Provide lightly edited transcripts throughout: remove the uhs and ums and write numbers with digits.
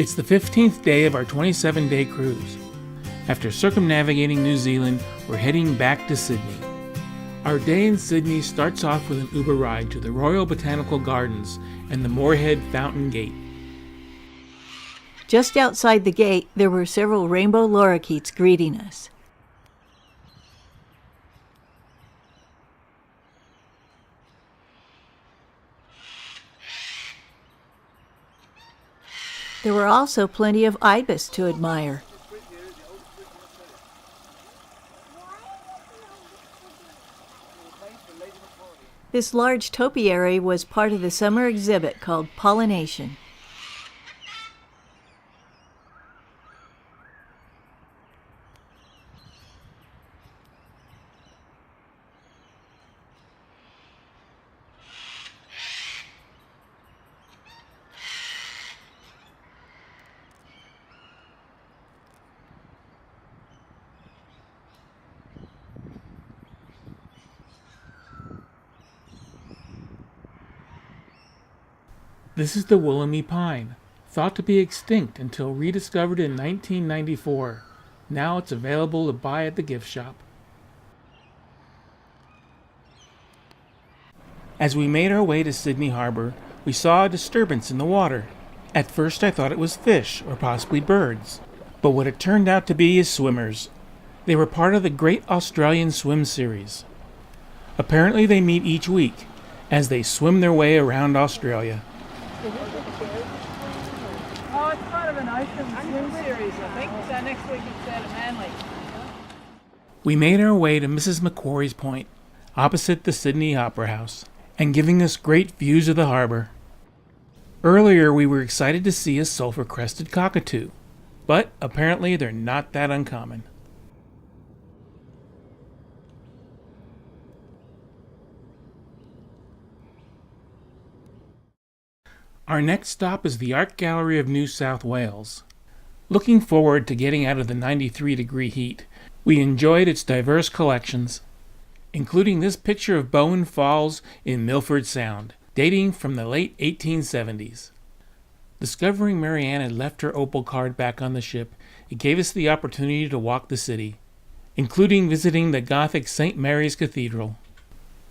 It's the 15th day of our 27-day cruise. After circumnavigating New Zealand, we're heading back to Sydney. Our day in Sydney starts off with an Uber ride to the Royal Botanical Gardens and the Moorhead Fountain Gate. Just outside the gate, there were several rainbow lorikeets greeting us. There were also plenty of ibis to admire. This large topiary was part of the summer exhibit called Pollination. This is the Wollemi pine, thought to be extinct until rediscovered in 1994. Now it's available to buy at the gift shop. As we made our way to Sydney Harbour, we saw a disturbance in the water. At first I thought it was fish, or possibly birds, but what it turned out to be is swimmers. They were part of the Great Australian Swim Series. Apparently they meet each week, as they swim their way around Australia. Oh, it's part of an ocean swim series, I think. So next week it's out at Manly. We made our way to Mrs. Macquarie's Point, opposite the Sydney Opera House, and giving us great views of the harbour. Earlier we were excited to see a sulphur-crested cockatoo, but apparently they're not that uncommon. Our next stop is the Art Gallery of New South Wales. Looking forward to getting out of the 93-degree heat, we enjoyed its diverse collections, including this picture of Bowen Falls in Milford Sound, dating from the late 1870s. Discovering Marianne had left her opal card back on the ship, it gave us the opportunity to walk the city, including visiting the Gothic St. Mary's Cathedral.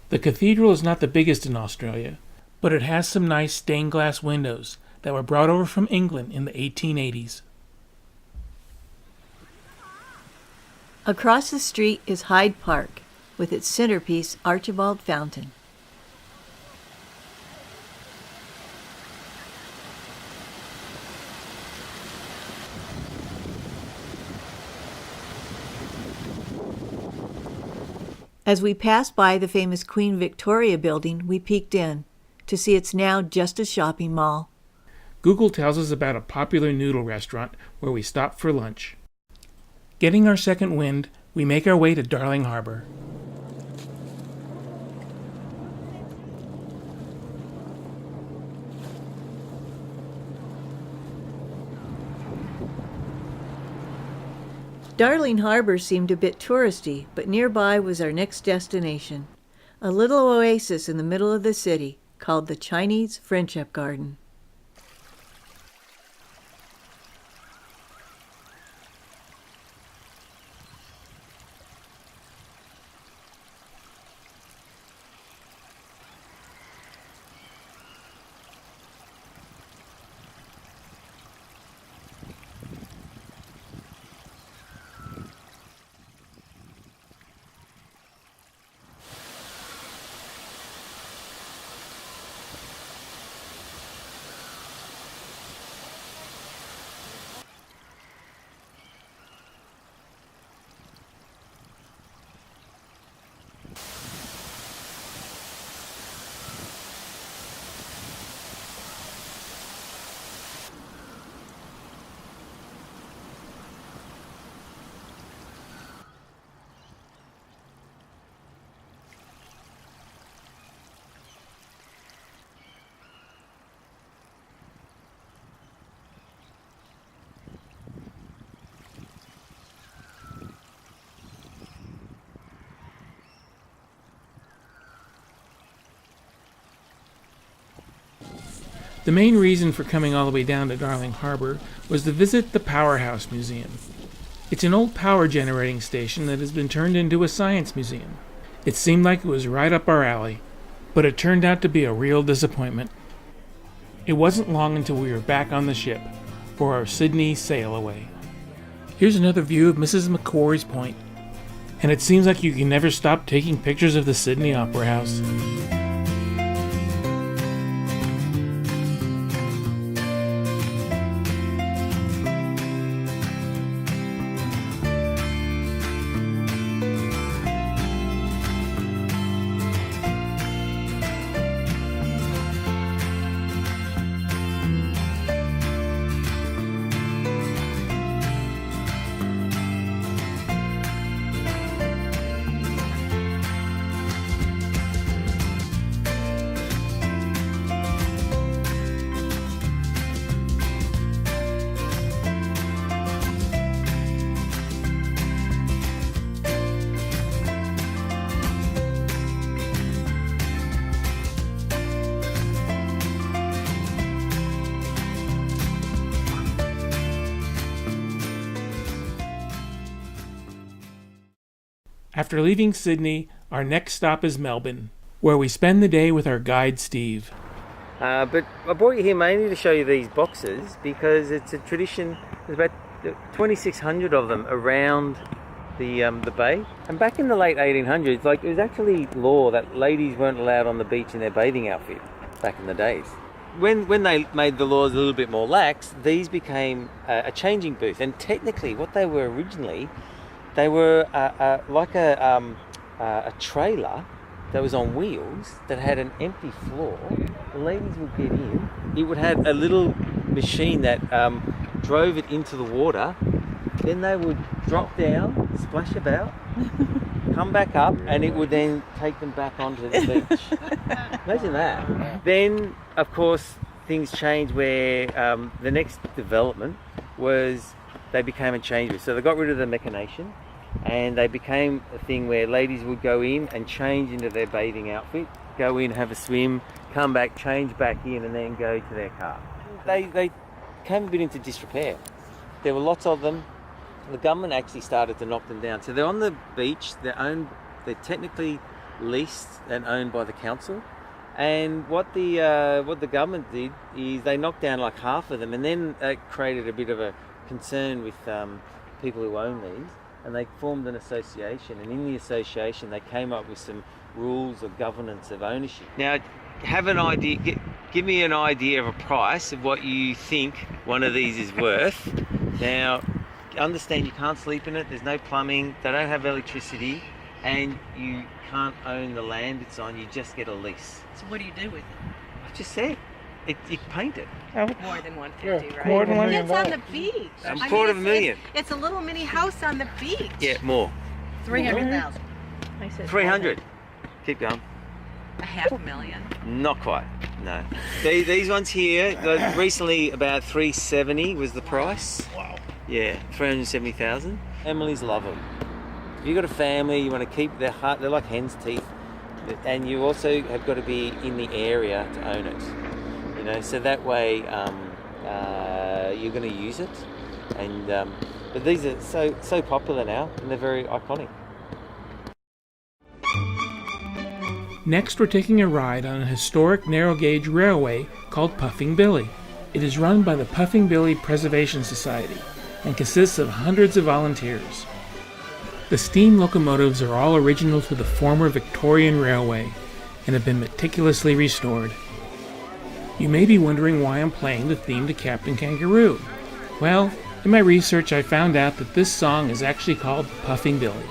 The cathedral is not the biggest in Australia, but it has some nice stained glass windows that were brought over from England in the 1880s. Across the street is Hyde Park, with its centerpiece Archibald Fountain. As we passed by the famous Queen Victoria building, we peeked in to see it's now just a shopping mall. Google tells us about a popular noodle restaurant where we stopped for lunch. Getting our second wind, we make our way to Darling Harbour. Darling Harbour seemed a bit touristy, but nearby was our next destination, a little oasis in the middle of the city called the Chinese Friendship Garden. The main reason for coming all the way down to Darling Harbour was to visit the Powerhouse Museum. It's an old power generating station that has been turned into a science museum. It seemed like it was right up our alley, but it turned out to be a real disappointment. It wasn't long until we were back on the ship for our Sydney sail away. Here's another view of Mrs. Macquarie's Point, and it seems like you can never stop taking pictures of the Sydney Opera House. After leaving Sydney, our next stop is Melbourne, where we spend the day with our guide Steve. But I brought you here mainly to show you these boxes because it's a tradition. There's about 2,600 of them around the bay. And back in the late 1800s, it was actually law that ladies weren't allowed on the beach in their bathing outfit back in the days. When they made the laws a little bit more lax, these became a changing booth. And technically, what they were originally, they were like a trailer that was on wheels that had an empty floor. The ladies would get in. It would have a little machine that drove it into the water. Then they would drop down, splash about, come back up, and it would then take them back onto the beach. Imagine that. Then, of course, things changed where the next development was they became a change booth. So they got rid of the machination and they became a thing where ladies would go in and change into their bathing outfit, go in, have a swim, come back, change back in, and then go to their car. They came a bit into disrepair. There were lots of them. The government actually started to knock them down. So they're on the beach, they're technically leased and owned by the council. And what the government did is they knocked down like half of them, and then it created a bit of a concern with people who own these, and they formed an association, and in the association they came up with some rules of governance of ownership. Now, have an idea, give me an idea of a price of what you think one of these is worth. Now, understand you can't sleep in it, there's no plumbing, they don't have electricity, and you can't own the land it's on, you just get a lease. So what do you do with it? I just said, you paint it. More than 150, right? Quarter million It's on the beach. Quarter of a million. It's a little mini house on the beach. Yeah, more. 300,000. I said 300. Keep going. 500,000. Not quite, no. These ones here, recently about 370 was the price. Wow. Yeah, 370,000. Families love them. If you've got a family, you want to keep their heart, they're like hen's teeth. And you also have got to be in the area to own it. You know, so that way you're going to use it. And but these are so popular now, and they're very iconic. Next, we're taking a ride on a historic narrow gauge railway called Puffing Billy. It is run by the Puffing Billy Preservation Society and consists of hundreds of volunteers. The steam locomotives are all original to the former Victorian railway and have been meticulously restored. You may be wondering why I'm playing the theme to Captain Kangaroo. Well, in my research I found out that this song is actually called Puffing Billy.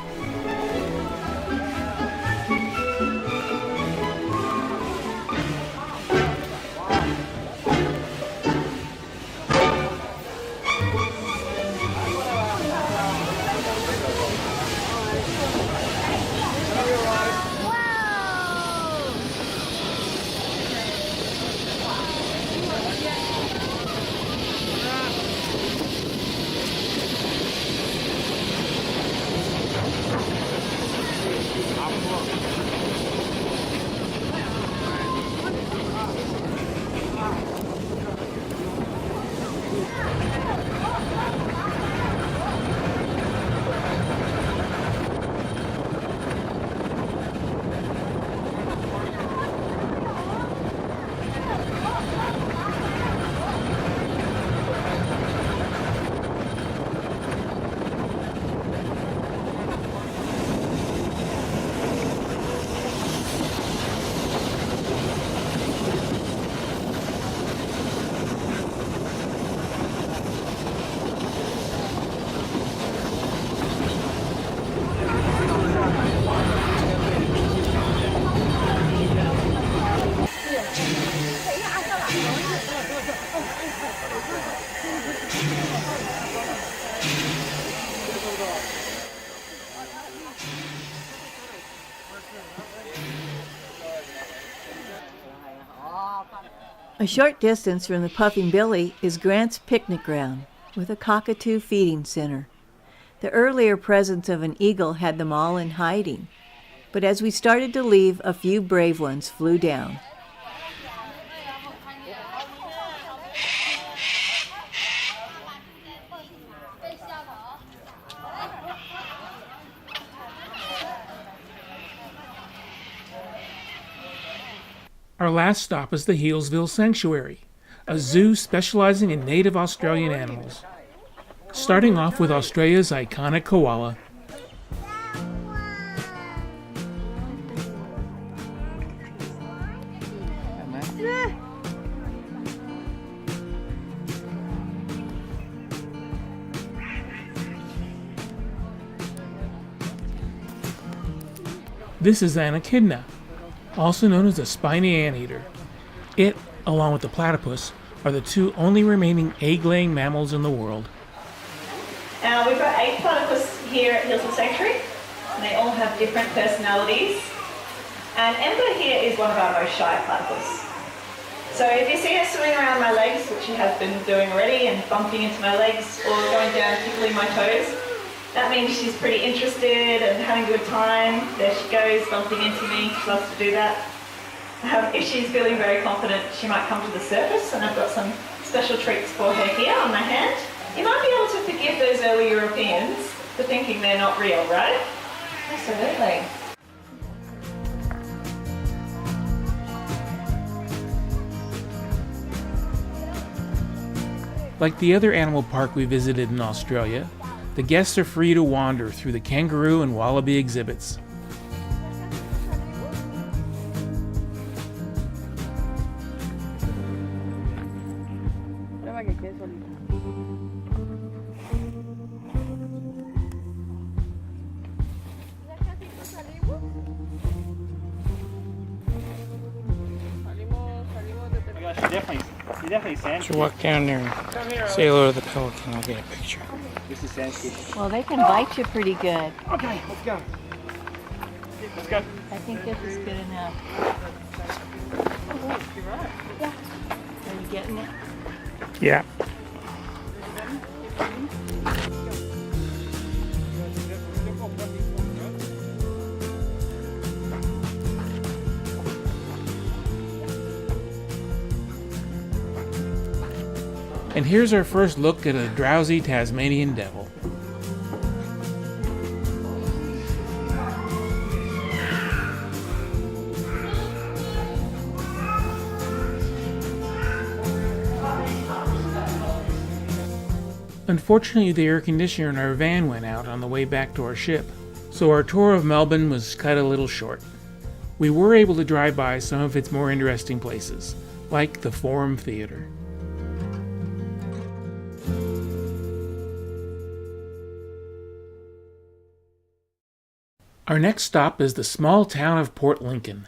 A short distance from the Puffing Billy is Grant's Picnic Ground, with a cockatoo feeding center. The earlier presence of an eagle had them all in hiding, but as we started to leave, a few brave ones flew down. Our last stop is the Healesville Sanctuary, a zoo specializing in native Australian animals. Starting off with Australia's iconic koala. This is an echidna, also known as a spiny anteater. It, along with the platypus, are the two only remaining egg-laying mammals in the world. We've got 8 platypus here at Healesville Sanctuary, and they all have different personalities. And Ember here is one of our most shy platypus. So if you see her swimming around my legs, which she has been doing already, and bumping into my legs or going down and tickling my toes, that means she's pretty interested and having a good time. There she goes, bumping into me. She loves to do that. If she's feeling very confident, she might come to the surface, and I've got some special treats for her here on my hand. You might be able to forgive those early Europeans for thinking they're not real, right? Absolutely. Like the other animal park we visited in Australia, the guests are free to wander through the kangaroo and wallaby exhibits. You definitely sand. So walk down there and say hello to the pelican. I'll get a picture. This is sand fish. Well, they can bite you pretty good. Okay, let's go. Let's go. I think this is good enough. Oh, you're right. Yeah. Are you getting it? Yeah. And here's our first look at a drowsy Tasmanian devil. Unfortunately, the air conditioner in our van went out on the way back to our ship, so our tour of Melbourne was cut a little short. We were able to drive by some of its more interesting places, like the Forum Theatre. Our next stop is the small town of Port Lincoln.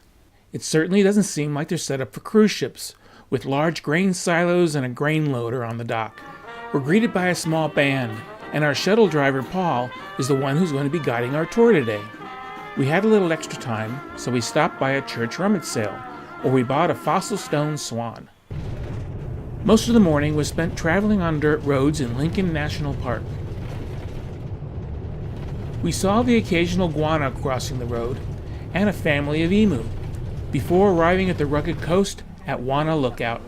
It certainly doesn't seem like they're set up for cruise ships, with large grain silos and a grain loader on the dock. We're greeted by a small band, and our shuttle driver, Paul, is the one who's going to be guiding our tour today. We had a little extra time, so we stopped by a church rummage sale, where we bought a fossil stone swan. Most of the morning was spent traveling on dirt roads in Lincoln National Park. We saw the occasional guano crossing the road, and a family of emu, before arriving at the rugged coast at Wana Lookout.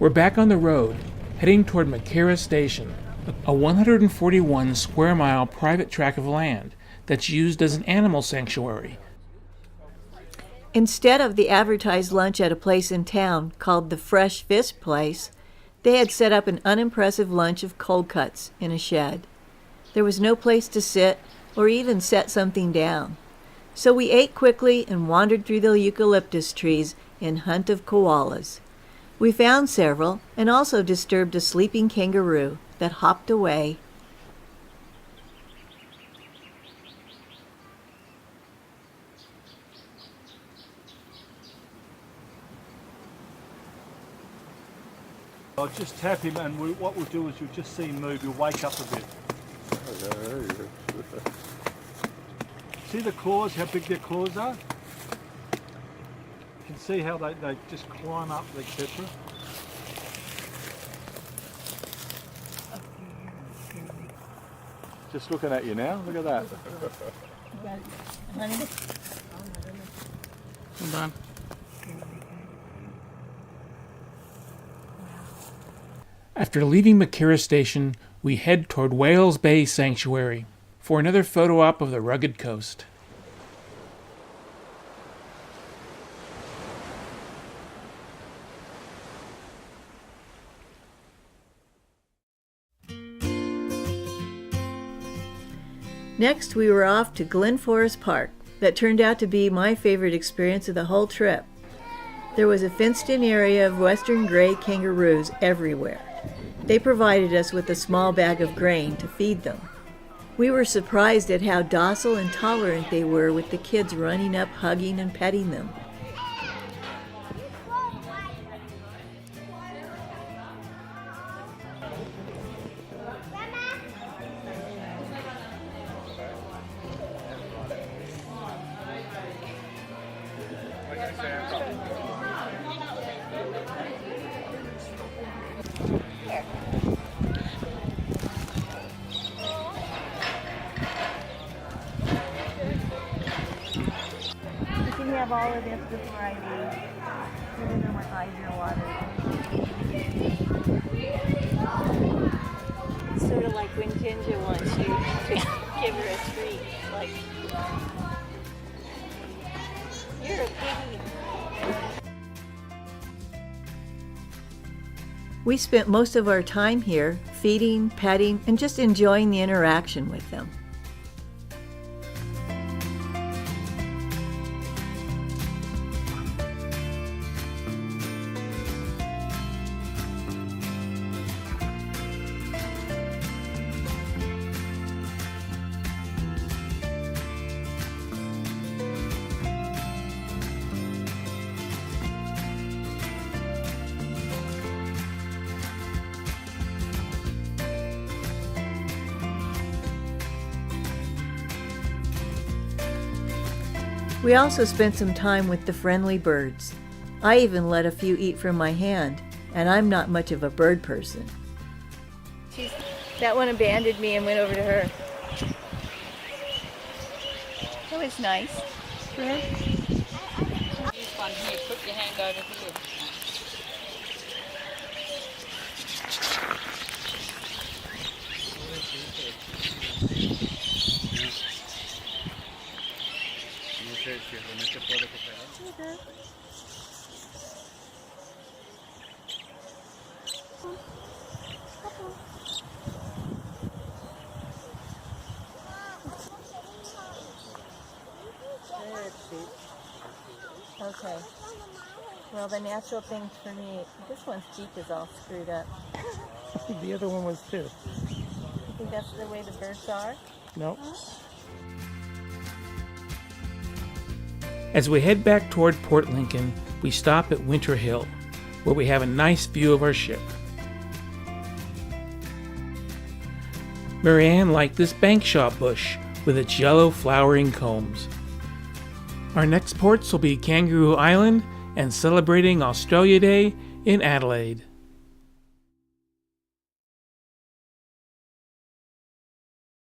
We're back on the road, heading toward Makera Station, a 141 square mile private tract of land that's used as an animal sanctuary. Instead of the advertised lunch at a place in town called the Fresh Fish Place, they had set up an unimpressive lunch of cold cuts in a shed. There was no place to sit or even set something down. So we ate quickly and wandered through the eucalyptus trees in hunt of koalas. We found several and also disturbed a sleeping kangaroo that hopped away. I'll just tap him, and what we'll do is you'll just see him move. He'll wake up a bit. See the claws, how big their claws are? You can see how they just climb up, etc. Just looking at you now, look at that. Hold on. After leaving Makira Station, we head toward Whales Bay Sanctuary for another photo op of the rugged coast. Next, we were off to Glen Forest Park. That turned out to be my favorite experience of the whole trip. There was a fenced-in area of western gray kangaroos everywhere. They provided us with a small bag of grain to feed them. We were surprised at how docile and tolerant they were, with the kids running up, hugging and petting them. You can have all of this before I leave. Even though my eyes are watering. It's sort of like when Ginger wants you to give her a treat. Like, you're a piggy. We spent most of our time here feeding, petting, and just enjoying the interaction with them. We also spent some time with the friendly birds. I even let a few eat from my hand, and I'm not much of a bird person. That one abandoned me and went over to her. That was nice for her. This one here, put your hand over here. Okay. Well, the natural thing for me, this one's cheek is all screwed up. The other one was too. You think that's the way the birds are? No. As we head back toward Port Lincoln, we stop at Winter Hill, where we have a nice view of our ship. Marianne liked this bankshot bush with its yellow flowering combs. Our next ports will be Kangaroo Island and celebrating Australia Day in Adelaide.